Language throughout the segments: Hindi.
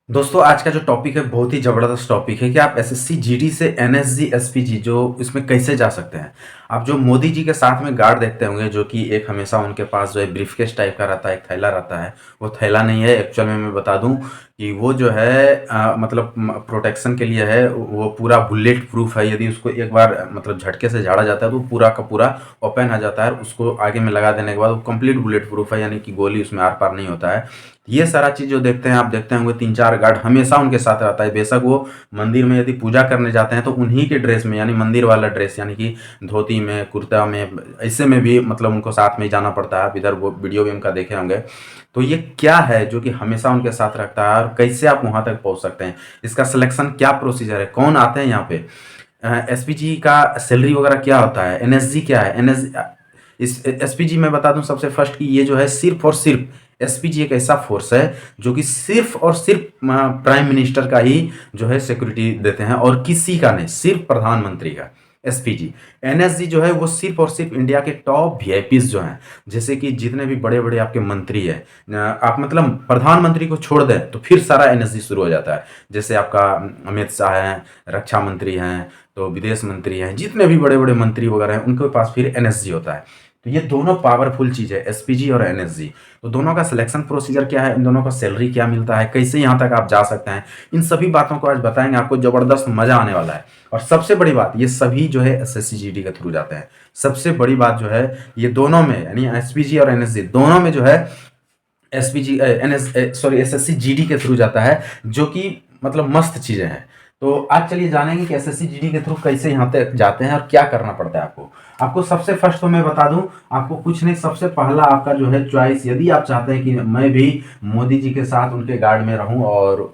दोस्तों आज का जो टॉपिक है बहुत ही ज़बरदस्त टॉपिक है कि आप एसएससी जीडी से एनएसजी एसपीजी जो इसमें कैसे जा सकते हैं। आप जो मोदी जी के साथ में गार्ड देखते होंगे जो कि एक हमेशा उनके पास जो है ब्रीफकेस टाइप का रहता है, एक थैला रहता है। वो थैला नहीं है एक्चुअल में, मैं बता दूं कि वो जो है मतलब प्रोटेक्शन के लिए है। वो पूरा बुलेट प्रूफ है। यदि उसको एक बार मतलब झटके से झाड़ा जाता है तो पूरा का पूरा ओपन आ जाता है। उसको आगे में लगा देने के बाद वो कंप्लीट बुलेट प्रूफ है, यानी कि गोली उसमें आर पार नहीं होता है। ये सारा चीज़ जो देखते हैं, आप देखते होंगे 3-4 गार्ड हमेशा उनके साथ रहता है। बेशक वो मंदिर में यदि पूजा करने जाते हैं तो उन्हीं के ड्रेस में, यानी मंदिर वाला ड्रेस, यानी कि धोती में, कुर्ता में, ऐसे में भी मतलब उनको साथ में ही जाना पड़ता है। आप इधर वो वीडियो भी उनका देखे होंगे। तो ये क्या है जो कि हमेशा उनके साथ रखता है और कैसे आप वहाँ तक पहुँच सकते हैं? इसका सिलेक्शन क्या प्रोसीजर है? कौन आते हैं यहाँ पे? एसपीजी का सैलरी वगैरह क्या होता है? एनएसजी क्या है? एनएस इस एसपीजी मैं बता दूं सबसे फर्स्ट कि ये जो है सिर्फ और सिर्फ एसपीजी एक ऐसा फोर्स है जो कि सिर्फ और सिर्फ प्राइम मिनिस्टर का ही जो है सिक्योरिटी देते हैं और किसी का नहीं, सिर्फ प्रधानमंत्री का। एसपीजी एनएसजी जो है वो सिर्फ और सिर्फ इंडिया के टॉप वीआईपीज जो हैं, जैसे कि जितने भी बड़े बड़े आपके मंत्री हैं, आप मतलब प्रधानमंत्री को छोड़ दें तो फिर सारा एनएसजी शुरू हो जाता है। जैसे आपका अमित शाह हैं, रक्षा मंत्री हैं, तो विदेश मंत्री हैं, जितने भी बड़े बड़े मंत्री वगैरह हैं उनके पास फिर एनएसजी होता है। तो ये दोनों पावरफुल चीज़ है, एसपीजी और एनएसजी। तो दोनों का सिलेक्शन प्रोसीजर क्या है, इन दोनों का सैलरी क्या मिलता है, कैसे यहाँ तक आप जा सकते हैं, इन सभी बातों को आज बताएंगे। आपको ज़बरदस्त मज़ा आने वाला है। और सबसे बड़ी बात, ये सभी जो है एसएससी जीडी के थ्रू जाते हैं। सबसे बड़ी बात जो है, ये दोनों में यानी एसपीजी और एनएसजी दोनों में जो है SPG NS sorry SSC GD के थ्रू जाता है, जो कि मतलब मस्त चीज़ें हैं। तो आज चलिए जानेंगे कि एसएससी जीडी के थ्रू कैसे यहाँ तक जाते हैं और क्या करना पड़ता है आपको। आपको सबसे फर्स्ट तो मैं बता दूं, आपको कुछ नहीं, सबसे पहला आपका जो है चॉइस, यदि आप चाहते हैं कि मैं भी मोदी जी के साथ उनके गार्ड में रहूं और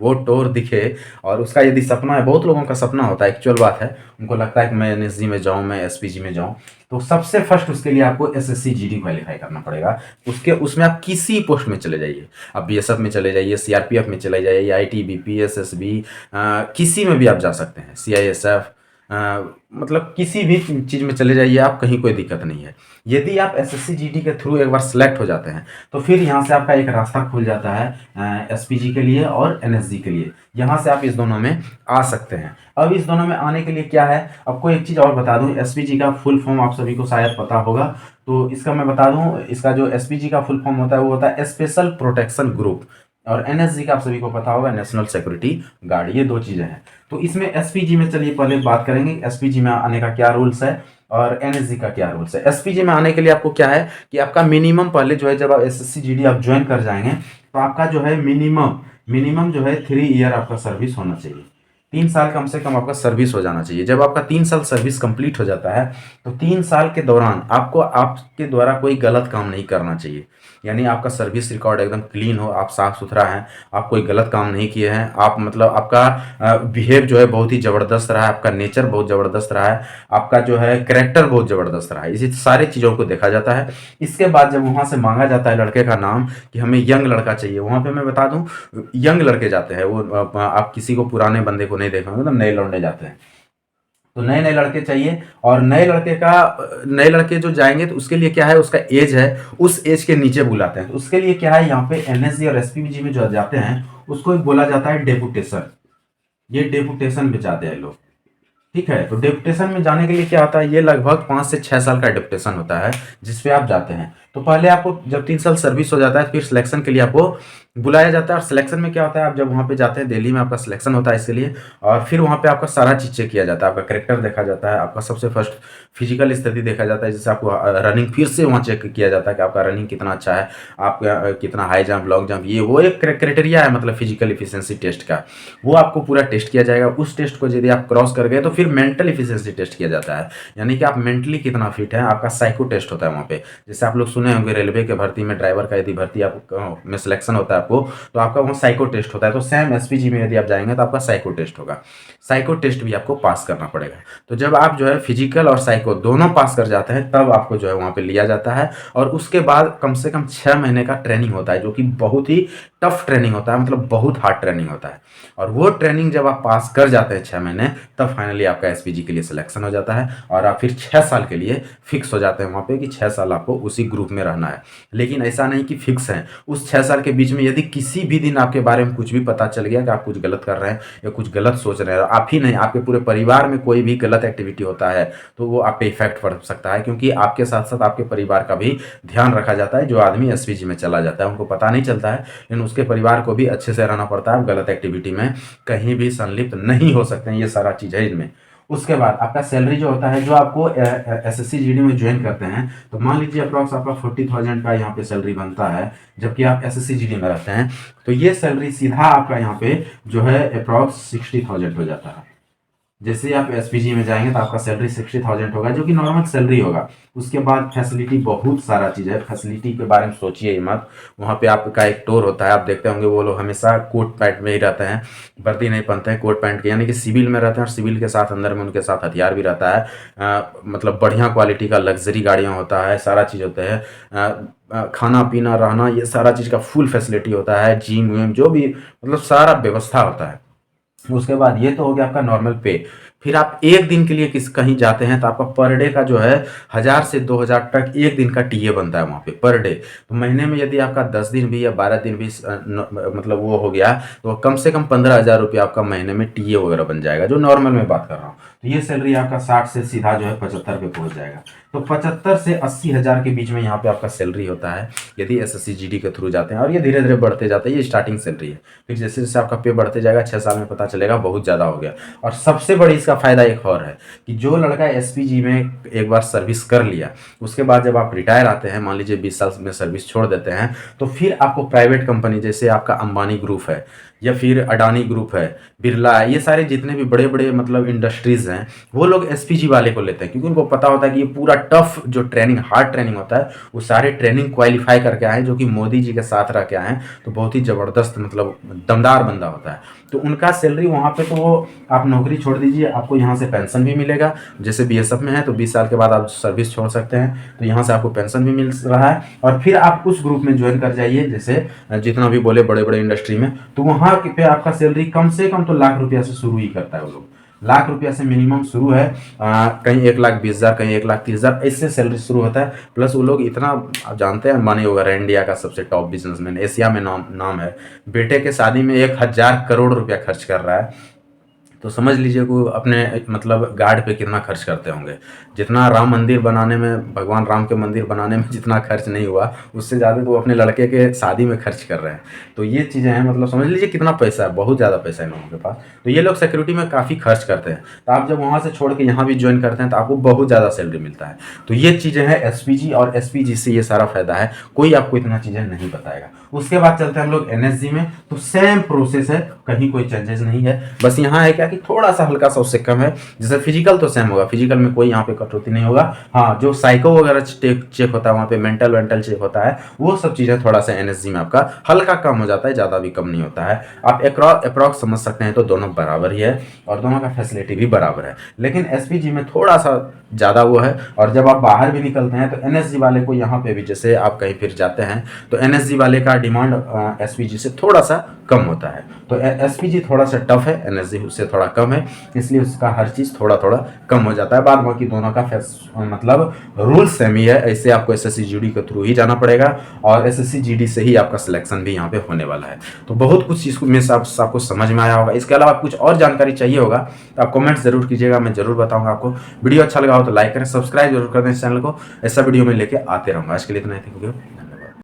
वो टोर दिखे, और उसका यदि सपना है, बहुत लोगों का सपना होता है, एक्चुअल बात है, उनको लगता है कि मैं एनएसजी में जाऊं, मैं एसपीजी में जाऊं, तो सबसे फर्स्ट उसके लिए आपको एसएससी जीडी क्वालिफाई करना पड़ेगा। उसके उसमें आप किसी पोस्ट में चले जाइए, आप बीएसएफ में चले जाइए, सीआरपीएफ में चले जाइए, आईटीबीपी, एसएसबी, किसी में भी आप जा सकते हैं, सीआईएसएफ, मतलब किसी भी चीज़ में चले जाइए आप, कहीं कोई दिक्कत नहीं है। यदि आप एसएससी जीडी के थ्रू एक बार सेलेक्ट हो जाते हैं तो फिर यहाँ से आपका एक रास्ता खुल जाता है एसपीजी के लिए और एनएसजी के लिए। यहाँ से आप इस दोनों में आ सकते हैं। अब इस दोनों में आने के लिए क्या है, आपको एक चीज़ और बता दूं, एसपीजी का फुल फॉर्म आप सभी को शायद पता होगा, तो इसका मैं बता दूं, इसका जो एसपीजी का फुल फॉर्म होता है वो होता है स्पेशल प्रोटेक्शन ग्रुप, और एनएसजी का आप सभी को पता होगा नेशनल सिक्योरिटी गार्ड। ये दो चीज़ें हैं। तो इसमें एसपीजी में चलिए पहले बात करेंगे एसपीजी में आने का क्या रूल्स है और एनएसजी का क्या रूल्स है। एसपीजी में आने के लिए आपको क्या है कि आपका मिनिमम पहले जो है, जब आप एसएससी जीडी आप ज्वाइन कर जाएंगे तो आपका जो है मिनिमम मिनिमम जो है 3 ईयर आपका सर्विस होना चाहिए। 3 साल कम से कम आपका सर्विस हो जाना चाहिए। जब आपका 3 साल सर्विस कंप्लीट हो जाता है तो 3 साल के दौरान आपको आपके द्वारा कोई गलत काम नहीं करना चाहिए, यानी आपका सर्विस रिकॉर्ड एकदम क्लीन हो, आप साफ सुथरा हैं, आप कोई गलत काम नहीं किए हैं, आप मतलब आपका बिहेव जो है बहुत ही ज़बरदस्त रहा है, आपका नेचर बहुत ज़बरदस्त रहा है, आपका जो है करेक्टर बहुत ज़बरदस्त रहा है, इसी सारी चीज़ों को देखा जाता है। इसके बाद जब वहाँ से मांगा जाता है लड़के का नाम कि हमें यंग लड़का चाहिए, वहाँ पे मैं बता दूं यंग लड़के जाते हैं। वो आप किसी को पुराने बंदे को नहीं देखा, मतलब नए लौंडे जाते हैं। तो नए नए लड़के चाहिए, और नए लड़के जो जाएंगे तो उसके लिए क्या है, उसका एज है, उस एज के नीचे बुलाते हैं। तो उसके लिए क्या है, यहाँ पे एनएसजी और एसपीजी में जो जाते हैं उसको एक बोला जाता है डेपुटेशन। ये डेपुटेशन में जाते हैं लोग, ठीक है। तो डेपुटेशन में जाने के लिए क्या होता है, ये लगभग 5 से 6 साल का डेपुटेशन होता है जिसपे आप जाते हैं। तो पहले आपको जब 3 साल सर्विस हो जाता है फिर सिलेक्शन के लिए आपको बुलाया जाता है। और सिलेक्शन में क्या होता है, आप जब वहाँ पे जाते हैं, दिल्ली में आपका सिलेक्शन होता है इसके लिए, और फिर वहाँ पे आपका सारा चीज़ चेक किया जाता है, आपका करेक्टर देखा जाता है, आपका सबसे फर्स्ट फिजिकल स्थिति देखा जाता है, जैसे आपको रनिंग फिर से वहाँ चेक किया जाता है कि आपका रनिंग कितना अच्छा है, आपका कितना हाई जंप, लॉन्ग जंप, ये वो एक क्राइटेरिया है मतलब फिजिकल इफिशियंसी टेस्ट का, वो आपको पूरा टेस्ट किया जाएगा। उस टेस्ट को यदि आप क्रॉस कर गए तो फिर मेंटल इफिशियंसी टेस्ट किया जाता है, यानी कि आप मेंटली कितना फिट है, आपका साइको टेस्ट होता है वहाँ पे। जैसे आप लोग सुने होंगे रेलवे के भर्ती में, ड्राइवर का यदि भर्ती आप में सिलेक्शन होता है आपको, तो आपका वहाँ साइको टेस्ट होता है। तो सेम एसपीजी में यदि आप जाएंगे तो आपका साइको टेस्ट होगा, साइको टेस्ट भी आपको पास करना पड़ेगा। तो जब आप जो है फिजिकल और साइको दोनों पास कर जाते हैं तब आपको जो है वहाँ पे लिया जाता है, और उसके बाद कम से कम 6 महीने का ट्रेनिंग होता है, जो कि बहुत ही टफ ट्रेनिंग होता है, मतलब बहुत हार्ड ट्रेनिंग होता है। और वो ट्रेनिंग जब आप पास कर जाते हैं 6 महीने, तब फाइनली आपका एसपीजी के लिए सिलेक्शन हो जाता है, और आप फिर 6 साल के लिए फिक्स हो जाते हैं वहाँ पे कि 6 साल आपको उसी ग्रुप उसमें रहना है। लेकिन ऐसा नहीं कि फिक्स है। उस 6 साल के बीच में यदि किसी भी दिन आपके बारे में कुछ भी पता चल गया कि आप कुछ गलत कर रहे हैं या कुछ गलत सोच रहे हैं, आप ही नहीं, आपके पूरे परिवार में कोई भी गलत एक्टिविटी होता है, तो वो आप पे इफेक्ट पड़ सकता है, क्योंकि आपके साथ साथ आपके परिवार का भी ध्यान रखा जाता है। जो आदमी एसपीजी में चला जाता है उनको पता नहीं चलता है, लेकिन उसके परिवार को भी अच्छे से रहना पड़ता है। गलत एक्टिविटी में कहीं भी संलिप्त नहीं हो सकते हैं। ये सारा चीज़ है इनमें। उसके बाद आपका सैलरी जो होता है, जो आपको एसएससी जीडी में ज्वाइन करते हैं, तो मान लीजिए अप्रॉक्स आपका 40,000 का यहाँ पे सैलरी बनता है, जबकि आप एसएससी जीडी में रहते हैं, तो ये सैलरी सीधा आपका यहाँ पे जो है अप्रॉक्स 60,000 हो जाता है। जैसे आप एसपीजी में जाएंगे तो आपका सैलरी 60,000 होगा, जो कि नॉर्मल सैलरी होगा। उसके बाद फैसिलिटी, बहुत सारा चीज़ है। फैसिलिटी के बारे में सोचिए ही मत। वहाँ पे आपका एक टूर होता है, आप देखते होंगे वो लोग हमेशा कोट पैंट में ही रहते हैं, वर्दी नहीं पहनते हैं, कोट पैंट के, यानी कि सिविल में रहते हैं। और सिविल के साथ अंदर में उनके साथ हथियार भी रहता है। मतलब बढ़िया क्वालिटी का लग्जरी गाड़ियाँ होता है, सारा चीज़ होता है। खाना पीना रहना, ये सारा चीज़ का फुल फैसिलिटी होता है। जिम विम जो भी, मतलब सारा व्यवस्था होता है। उसके बाद ये तो हो गया आपका नॉर्मल पे। फिर आप एक दिन के लिए कहीं जाते हैं तो आपका पर डे का जो है 1000 से 2000 तक एक दिन का टीए बनता है वहाँ पे पर डे। तो महीने में यदि आपका 10 दिन भी या 12 दिन भी मतलब वो हो गया, तो कम से कम 15,000 रुपये आपका महीने में टीए वगैरह बन जाएगा, जो नॉर्मल में बात कर रहा हूँ। तो ये सैलरी आपका 60 से सीधा जो है 75 पे पहुँच जाएगा। तो 75 से 80,000 के बीच में यहाँ पे आपका सैलरी होता है यदि एसएससी जीडी के थ्रू जाते हैं। और ये धीरे धीरे बढ़ते जाता है, ये स्टार्टिंग सैलरी है। फिर जैसे जैसे आपका पे बढ़ते जाएगा, 6 साल में पता चलेगा बहुत ज़्यादा हो गया। और सबसे बड़ी इसका फायदा एक और है कि जो लड़का एसपीजी में एक बार सर्विस कर लिया, उसके बाद जब आप रिटायर आते हैं, मान लीजिए 20 साल में सर्विस छोड़ देते हैं, तो फिर आपको प्राइवेट कंपनी, जैसे आपका अंबानी ग्रुप है या फिर अडानी ग्रुप है, बिरला है, ये सारे जितने भी बड़े बड़े मतलब इंडस्ट्रीज हैं, वो लोग एसपीजी वाले को लेते हैं, क्योंकि उनको पता होता है कि ये पूरा टफ जो ट्रेनिंग, हार्ड ट्रेनिंग होता है, वो सारे ट्रेनिंग क्वालिफाई करके आए, जो कि मोदी जी के साथ रह के आए, तो बहुत ही ज़बरदस्त मतलब दमदार बंदा होता है। तो उनका सैलरी वहाँ पे, तो वो आप नौकरी छोड़ दीजिए, आपको यहाँ से पेंशन भी मिलेगा। जैसे बीएसएफ में है तो 20 साल के बाद आप सर्विस छोड़ सकते हैं, तो यहाँ से आपको पेंशन भी मिल रहा है। और फिर आप उस ग्रुप में ज्वाइन कर जाइए, जैसे जितना भी बोले बड़े बड़े इंडस्ट्री में, तो वहाँ पे आपका सैलरी कम से कम तो ₹1,00,000 से शुरू ही करता है वो लोग। ₹1,00,000 से मिनिमम शुरू है। कहीं 1,20,000, कहीं 1,30,000, ऐसे सैलरी शुरू होता है। प्लस वो लोग इतना, आप जानते हैं अंबानी वगैरह इंडिया का सबसे टॉप बिजनेसमैन, एशिया में नाम है। बेटे के शादी में 1,000 करोड़ रुपया खर्च कर रहा है। तो समझ लीजिए कि अपने मतलब गार्ड पे कितना खर्च करते होंगे। जितना राम मंदिर बनाने में, भगवान राम के मंदिर बनाने में जितना खर्च नहीं हुआ, उससे ज़्यादा तो वो अपने लड़के के शादी में खर्च कर रहे हैं। तो ये चीज़ें हैं, मतलब समझ लीजिए कितना पैसा है, बहुत ज़्यादा पैसा है इन लोगों के पास। तो ये लोग सिक्योरिटी में काफ़ी खर्च करते हैं। तो आप जब वहाँ से छोड़ के यहाँ भी ज्वाइन करते हैं तो आपको बहुत ज़्यादा सैलरी मिलता है। तो ये चीज़ें हैं एसपीजी, और एसपीजी से ये सारा फायदा है, कोई आपको इतना चीज़ें नहीं बताएगा। उसके बाद चलते हैं हम लोग एनएसजी में। तो सेम प्रोसेस है, कहीं कोई चेंजेस नहीं है। बस यहाँ है क्या कि थोड़ा सा हल्का सा उससे कम है। जैसे फिजिकल तो सेम होगा, फिजिकल में कोई यहाँ पे कटौती नहीं होगा। हाँ, जो साइको वगैरह चेक होता है, वहाँ पे मेंटल चेक होता है, वो सब चीज़ें थोड़ा सा एनएसजी में आपका हल्का कम हो जाता है, ज़्यादा भी कम नहीं होता है। आप अप्रॉक्स समझ सकते हैं, तो दोनों बराबर ही है और दोनों का फैसिलिटी भी बराबर है। लेकिन एसपीजी में थोड़ा सा ज़्यादा वो है। और जब आप बाहर भी निकलते हैं तो एनएसजी वाले को यहाँ पे भी, जैसे आप कहीं फिर जाते हैं तो एनएसजी वाले का डिमांड एसपीजी से थोड़ा सा कम होता है। तो एसपीजी थोड़ा सा टफ है, एनएसजी उससे थोड़ा कम है, इसलिए उसका हर चीज़ थोड़ा थोड़ा कम हो जाता है। बाद बाकी दोनों का मतलब रूल सेम ही है। ऐसे आपको एसएससी जीडी के थ्रू ही जाना पड़ेगा, और एसएससी जीडी से ही आपका सिलेक्शन भी यहाँ पे होने वाला है। तो बहुत कुछ इसमें आपको समझ में आया होगा। इसके अलावा कुछ और जानकारी चाहिए होगा तो आप कमेंट जरूर कीजिएगा, मैं जरूर बताऊंगा आपको। वीडियो अच्छा लगा हो तो लाइक करें, सब्सक्राइब जरूर कर दें इस चैनल को। ऐसा वीडियो में लेके आते रहूँगा। आज के लिए इतना ही, थैंक यू।